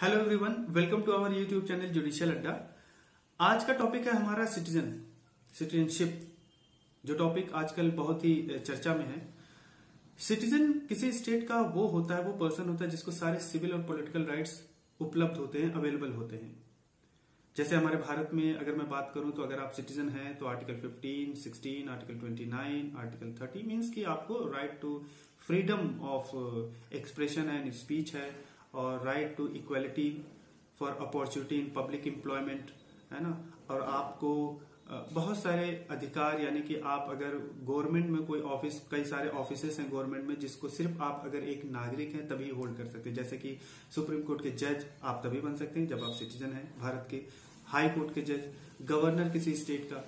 Hello everyone, welcome to our YouTube channel Judicial Adda. आज का topic है हमारा सिटीजनशिप, जो टॉपिक आजकल बहुत ही चर्चा में है। सिटीजन किसी स्टेट का वो होता है, वो पर्सन होता है जिसको सारे सिविल और पॉलिटिकल राइट्स उपलब्ध होते हैं, अवेलेबल होते हैं। जैसे हमारे भारत में अगर मैं बात करूं तो अगर आप सिटीजन हैं तो आर्टिकल 15, 16, आर्टिकल 29, आर्टिकल 30 मीन्स कि आपको right to freedom of expression and speech है, और right to equality for opportunity in public employment है ना। और आपको बहुत सारे अधिकार, यानी कि आप अगर गवर्नमेंट में कोई ऑफिस, कई सारे ऑफिसेस हैं गवर्नमेंट में जिसको सिर्फ आप अगर एक नागरिक हैं तभी होल्ड कर सकते हैं। जैसे कि सुप्रीम कोर्ट के जज आप तभी बन सकते हैं जब आप सिटीजन हैं भारत के, हाई कोर्ट के जज, गवर्नर किसी स्टेट का,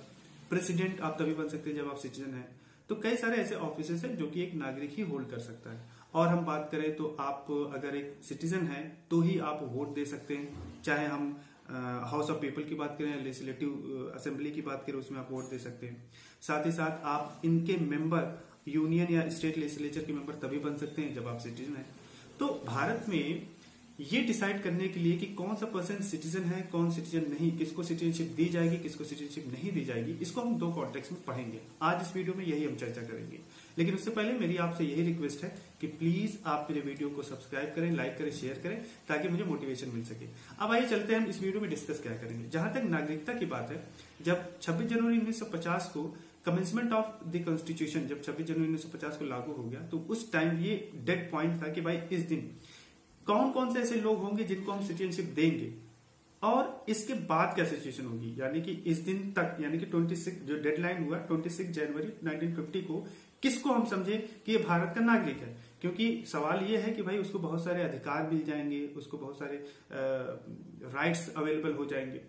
प्रेसिडेंट आप तभी बन सकते हैं जब आप सिटीजन हैं। तो कई सारे ऐसे ऑफिसेस हैं जो कि एक नागरिक ही होल्ड कर सकता है। और हम बात करें तो आप अगर एक सिटीजन हैं तो ही आप वोट दे सकते हैं, चाहे हम हाउस ऑफ पीपल की बात करें, लेजिस्लेटिव असेंबली की बात करें, उसमें आप वोट दे सकते हैं। साथ ही साथ आप इनके मेंबर, यूनियन या स्टेट लेजिस्लेचर के मेंबर तभी बन सकते हैं जब आप सिटीजन हैं। तो भारत में ये डिसाइड करने के लिए कि कौन सा पर्सन सिटीजन है, कौन सिटीजन नहीं, किसको सिटीजनशिप दी जाएगी, किसको सिटीजनशिप नहीं दी जाएगी, इसको हम दो कॉन्टेक्स्ट में पढ़ेंगे। आज इस वीडियो में यही हम चर्चा करेंगे। लेकिन उससे पहले मेरी आपसे यही रिक्वेस्ट है कि प्लीज आप मेरे वीडियो को सब्सक्राइब करें, लाइक करें, शेयर करें, ताकि मुझे मोटिवेशन मिल सके। अब आइए चलते हैं हम इस वीडियो में डिस्कस क्या करेंगे। जहां तक नागरिकता की बात है, जब 26 जनवरी 1950 को कमेंसमेंट ऑफ द कॉन्स्टिट्यूशन, जब 26 जनवरी 1950 को लागू हो गया, तो उस टाइम ये डेड पॉइंट था कि भाई इस दिन कौन कौन से ऐसे लोग होंगे जिनको हम सिटीजनशिप देंगे, और इसके बाद क्या सिचुएशन होगी। यानी कि इस दिन तक, यानी कि 26 जो डेडलाइन हुआ 26 जनवरी 1950 को, किसको हम समझे कि ये भारत का नागरिक है। क्योंकि सवाल ये है कि भाई उसको बहुत सारे अधिकार मिल जाएंगे, उसको बहुत सारे राइट्स अवेलेबल हो जाएंगे।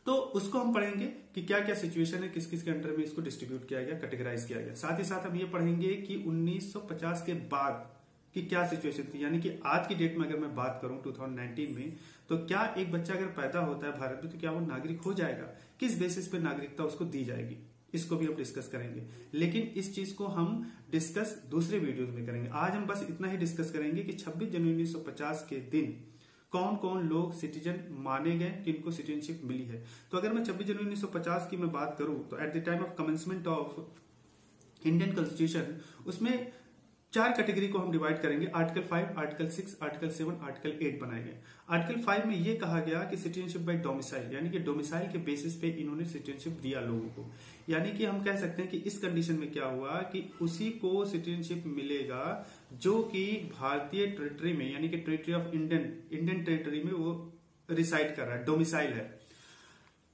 तो उसको हम पढ़ेंगे कि क्या क्या सिचुएशन है, किस किस के अंडर में इसको डिस्ट्रीब्यूट किया गया, कैटेगराइज किया गया। साथ ही साथ हम ये पढ़ेंगे कि 1950 के बाद कि क्या सिचुएशन थी। यानी कि आज की डेट में अगर मैं बात करूं 2019 में, तो क्या एक बच्चा अगर पैदा होता है भारत में तो क्या वो नागरिक हो जाएगा, किस बेसिस पे नागरिकता उसको दी जाएगी, इसको भी हम डिस्कस करेंगे। लेकिन इस चीज को हम डिस्कस दूसरे वीडियोस में करेंगे। आज हम बस इतना ही डिस्कस करेंगे कि 26 जनवरी 1950 के दिन कौन कौन लोग सिटीजन माने गए, किनको सिटीजनशिप मिली है। तो अगर मैं 26 जनवरी 1950 की मैं बात करूं तो at the time of commencement of Indian constitution, उसमें 4 कैटेगरी को हम डिवाइड करेंगे। आर्टिकल 5, आर्टिकल 6, आर्टिकल 7, आर्टिकल 8 बनाए गए। आर्टिकल 5 में ये कहा गया कि सिटीजनशिप बाय डोमिसाइल, यानी कि डोमिसाइल के बेसिस पे इन्होंने सिटीजनशिप दिया लोगों को। यानी कि हम कह सकते हैं कि इस कंडीशन में क्या हुआ कि उसी को सिटीजनशिप मिलेगा जो कि भारतीय टेरिटरी में, यानी कि टेरिटरी ऑफ इंडियन टेरिटरी में वो रिसाइड कर रहा है, डोमिसाइल है।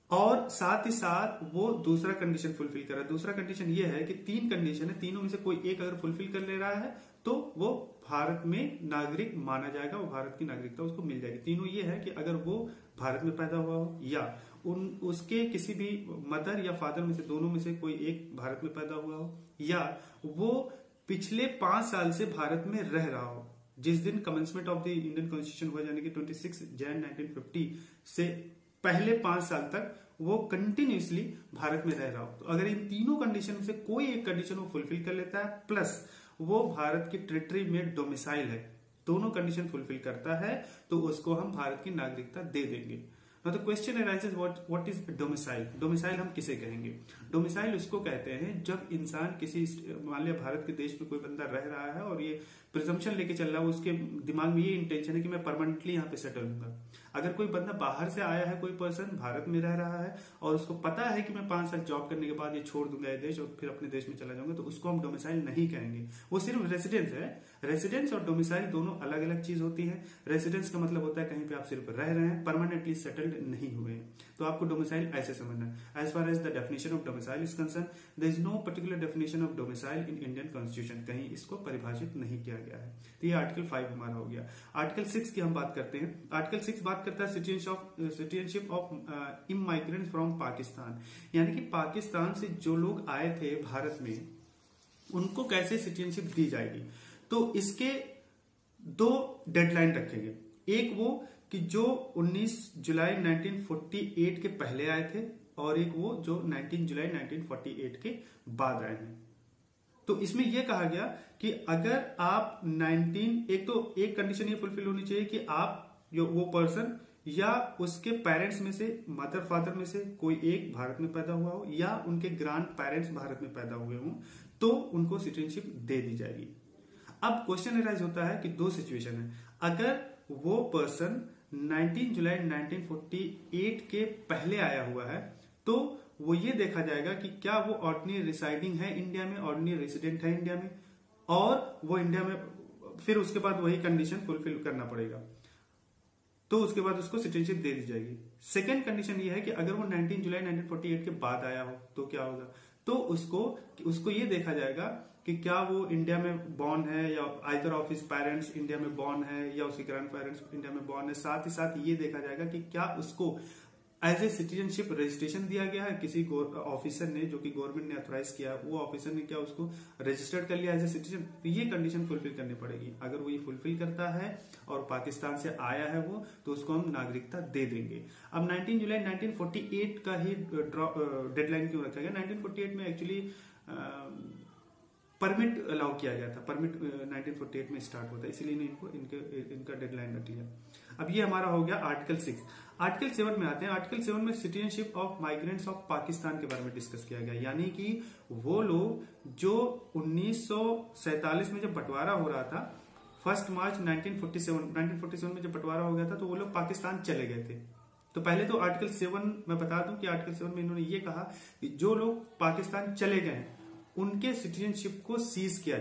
और साथ ही साथ वो दूसरा कंडीशन फुलफिल कर रहा है। दूसरा कंडीशन ये है कि 3 कंडीशन है, तीनों में से कोई एक अगर फुलफिल कर ले रहा है तो वो भारत में नागरिक माना जाएगा, वो भारत की नागरिकता उसको मिल जाएगी। तीनों ये है कि अगर वो भारत में पैदा हुआ हो, या उसके किसी भी मदर या फादर में से, दोनों में से कोई एक भारत में पैदा हुआ हो, या वो पिछले 5 साल से भारत में रह रहा हो। जिस दिन commencement of the Indian constitution हुआ, यानी कि 26 जनवरी 1950 से पहले 5 साल तक वो कंटिन्यूसली भारत में रह रहा हो। तो अगर इन तीनों कंडीशन में से कोई एक कंडीशन वो फुलफिल कर लेता है, प्लस वो भारत की टेरिटरी में डोमिसाइल है, दोनों कंडीशन फुलफिल करता है, तो उसको हम भारत की नागरिकता दे देंगे। तो question arises, what is domicile. Domicile हम किसे कहेंगे? डोमिसाइल उसको कहते हैं जब इंसान किसी, मान लिया भारत के देश में कोई बंदा रह रहा है और ये प्रिजम्पशन लेके चल रहा है, उसके दिमाग में ये इंटेंशन है कि मैं परमानेंटली यहाँ पे सेटल हूंगा। अगर कोई बंदा बाहर से आया है, कोई पर्सन भारत में रह रहा है और उसको पता है कि मैं 5 साल जॉब करने के बाद ये छोड़ दूंगा ये देश और फिर अपने देश में चला जाऊंगा, तो उसको हम डोमिसाइल नहीं कहेंगे। वो सिर्फ रेसिडेंस है। रेसिडेंस और डोमिसाइल दोनों अलग अलग चीज होती है। रेसिडेंस का मतलब होता है कहीं पे आप सिर्फ रह रहे हैं, परमानेंटली सेटल्ड नहीं हुए हैं। तो आपको डोमिसाइल ऐसे समझना है। As far as the definition of domicile is concern, there is no particular definition of domicile in Indian constitution, कहीं इसको परिभाषित नहीं किया गया है। तो ये आर्टिकल 5 हमारा हो गया। आर्टिकल 6 की हम बात करते हैं। आर्टिकल 6 बात करता है सिटीजनशिप ऑफ इमाइग्रेंट्स फ्रॉम पाकिस्तान, यानी कि पाकिस्तान से जो लोग आए थे भारत में, उनको कैसे सिटीजनशिप दी जाएगी। तो इसके 2 डेडलाइन रखेंगे। एक वो कि जो 19 जुलाई 1948 के पहले आए थे, और एक वो जो 19 जुलाई 1948 के बाद आए हैं। तो इसमें यह कहा गया कि अगर आप एक कंडीशन ये फुलफिल होनी चाहिए कि आप वो पर्सन या उसके पेरेंट्स में से, मदर फादर में से कोई एक भारत में पैदा हुआ हो या उनके ग्रैंड पेरेंट्स भारत में पैदा हुए हों, तो उनको सिटीजनशिप दे दी जाएगी। अब क्वेश्चन अराइज होता है कि दो सिचुएशन है। अगर वो पर्सन 19 जुलाई 1948 के पहले आया हुआ है तो वो ये देखा जाएगा कि क्या वो ऑर्डिनरी रिसाइडिंग है इंडिया में, ऑर्डिनरी रेसिडेंट है इंडिया में, और वो इंडिया में, फिर उसके बाद वही कंडीशन फुलफिल करना पड़ेगा, तो उसके बाद उसको सिटीजनशिप दे दी जाएगी। सेकेंड कंडीशन ये है कि अगर वो 19 जुलाई 1948 के बाद आया हो तो क्या होगा, तो उसको ये देखा जाएगा कि क्या वो इंडिया में बॉर्न है या either of his parents India में बॉर्न है या उसके ग्रैंड पेरेंट्स इंडिया में बॉर्न है। साथ ही साथ ये देखा जाएगा कि क्या उसको एज ए सिटीजनशिप रजिस्ट्रेशन दिया गया है, किसी ऑफिसर ने, जो कि गवर्नमेंट ने ऑथराइज किया, वो ऑफिसर ने क्या उसको रजिस्टर्ड कर लिया एज ए सिटीजन। तो ये कंडीशन फुलफिल करनी पड़ेगी। अगर वो ये फुलफिल करता है और पाकिस्तान से आया है वो, तो उसको हम नागरिकता दे देंगे। अब 19 जुलाई 1948 का ही डेडलाइन क्यों रखा गया? 1948 में एक्चुअली परमिट अलाउ किया गया था, परमिट 1948 में स्टार्ट होता है, इसीलिए इनका डेडलाइन रख लिया। अब ये हमारा हो गया आर्टिकल 6। आर्टिकल 7 में आते हैं। आर्टिकल 7 में citizenship of migrants of Pakistan के बारे में डिस्कस किया गया, यानी कि वो लोग जो 1947 में जब बंटवारा हो रहा था, 1 मार्च 1947 में जब बंटवारा हो गया था, तो वो लोग पाकिस्तान चले गए थे। तो पहले तो आर्टिकल 7 मैं बता दूं कि आर्टिकल 7 में इन्होंने ये कहा कि जो लोग पाकिस्तान चले गए हैं उनके सिटीजनशिप को सीज किया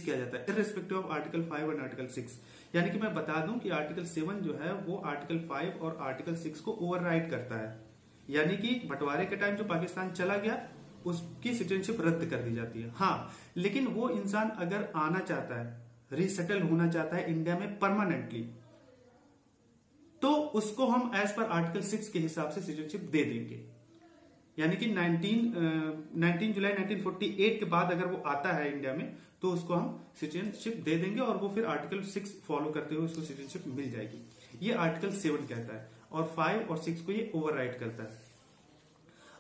जाता है इररिस्पेक्टिव ऑफ आर्टिकल 5 और आर्टिकल 6। यानी कि मैं बता दूं कि आर्टिकल 7 जो है वो आर्टिकल 5 और आर्टिकल 6 को ओवरराइड करता है, यानी कि बंटवारे के टाइम जो पाकिस्तान चला गया उसकी सिटीजनशिप रद्द कर दी जाती है। हाँ, लेकिन वो इंसान अगर आना चाहता है, रीसेटल होना चाहता है इंडिया में परमानेंटली, तो उसको हम एज पर आर्टिकल 6 के हिसाब से सिटीजनशिप दे देंगे। यानी कि 19 जुलाई 1948 के बाद अगर वो आता है इंडिया में, तो उसको हम सिटीजनशिप दे देंगे और वो फिर आर्टिकल 6 फॉलो करते हुए उसको सिटीजनशिप मिल जाएगी। ये आर्टिकल 7 कहता है, और 5 और 6 को ये ओवरराइड करता है।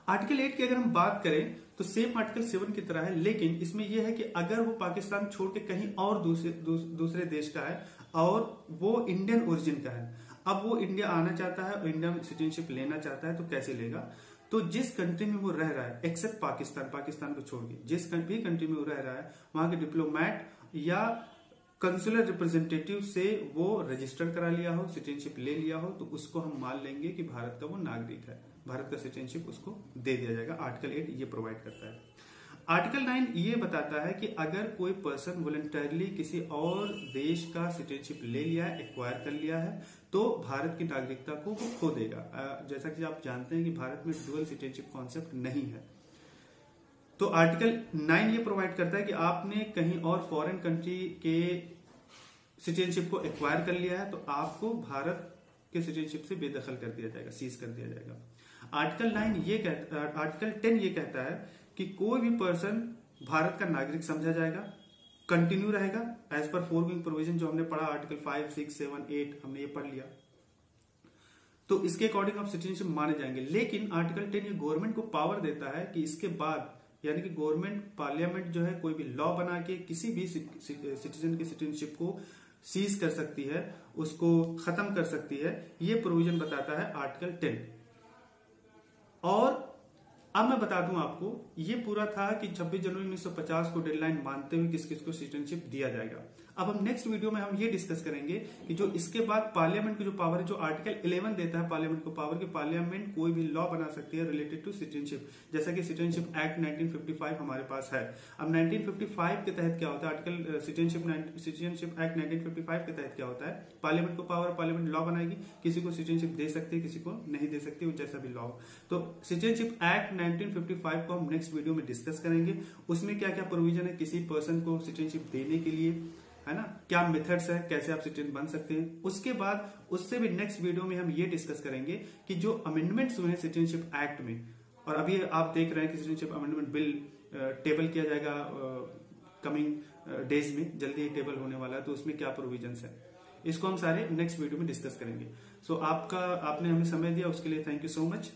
आर्टिकल 8 की अगर हम बात करें तो सेम आर्टिकल 7 की तरह है, लेकिन इसमें यह है कि अगर वो पाकिस्तान छोड़ के कहीं और दूसरे देश का है और वो इंडियन ओरिजिन का है, अब वो इंडिया आना चाहता है और इंडिया में सिटीजनशिप लेना चाहता है, तो कैसे लेगा? तो जिस कंट्री में वो रह रहा है, एक्सेप्ट पाकिस्तान को छोड़ के जिस भी कंट्री में वो रह रहा है, वहां के डिप्लोमेट या कंसुलर रिप्रेजेंटेटिव से वो रजिस्टर करा लिया हो, सिटीजनशिप ले लिया हो, तो उसको हम मान लेंगे कि भारत का वो नागरिक है, भारत का सिटीजनशिप उसको दे दिया जाएगा। आर्टिकल 8 ये प्रोवाइड करता है। आर्टिकल 9 ये बताता है कि अगर कोई पर्सन वॉलंटरली किसी और देश का सिटीजनशिप ले लिया है, एक्वायर कर लिया है, तो भारत की नागरिकता को वो खो देगा। जैसा कि आप जानते हैं कि भारत में डुअल सिटीजनशिप कॉन्सेप्ट नहीं है। तो आर्टिकल 9 ये प्रोवाइड करता है कि आपने कहीं और फॉरेन कंट्री के सिटीजनशिप को एक्वायर कर लिया है, तो आपको भारत के सिटीजनशिप से बेदखल कर दिया जाएगा, सीज कर दिया जाएगा। आर्टिकल 10 ये कहता है कि कोई भी पर्सन भारत का नागरिक समझा जाएगा, कंटिन्यू रहेगा एज पर फोरगोइंग प्रोविजन जो हमने पढ़ा, आर्टिकल 5, 6, 7, 8 हमने ये पढ़ लिया, तो इसके अकॉर्डिंग आप सिटीजनशिप माने जाएंगे। लेकिन आर्टिकल 10 ये गवर्नमेंट को पावर देता है कि इसके बाद, यानी कि गवर्नमेंट, पार्लियामेंट जो है, कोई भी लॉ बना के किसी भी सिटीजन की सिटीजनशिप को सीज कर सकती है, उसको खत्म कर सकती है। ये प्रोविजन बताता है आर्टिकल 10। और अब मैं बता दूं आपको, ये पूरा था कि 26 जनवरी 1950 को डेडलाइन मानते हुए किस किस को सिटीजनशिप दिया जाएगा। अब हम नेक्स्ट वीडियो में हम ये डिस्कस करेंगे कि जो इसके बाद पार्लियामेंट की जो पावर है, जो आर्टिकल 11 देता है पार्लियामेंट को पावर, कि पार्लियामेंट कोई भी लॉ बना सकती है रिलेटेड टू सिटीजनशिप, जैसा कि सिटीजनशिप एक्ट 1955 हमारे पास है। अब 1955 के तहत क्या होता है, आर्टिकल सिटीजनशिप एक्ट 1955 के तहत क्या होता है, पार्लियामेंट को पावर, पार्लियामेंट लॉ बनाएगी, किसी को सिटीजनशिप दे सकती है, किसी को नहीं दे सकती, जैसा भी लॉ। तो सिटीजनशिप एक्ट 1955 को हम नेक्स्ट वीडियो में डिस्कस करेंगे। उसमें क्या क्या प्रोविजन है किसी पर्सन को सिटीजनशिप देने के लिए, है ना, क्या मेथड्स है, कैसे आप सिटीजन बन सकते हैं। उसके बाद उससे भी नेक्स्ट वीडियो में हम ये डिस्कस करेंगे कि जो अमेंडमेंट्स हुए हैं सिटीजनशिप एक्ट में, और अभी आप देख रहे हैं कि सिटीजनशिप अमेंडमेंट बिल टेबल किया जाएगा कमिंग डेज में, जल्दी टेबल होने वाला है, तो उसमें क्या प्रोविजंस है, इसको हम सारे नेक्स्ट वीडियो में डिस्कस करेंगे। सो आपने हमें समय दिया, उसके लिए थैंक यू सो मच।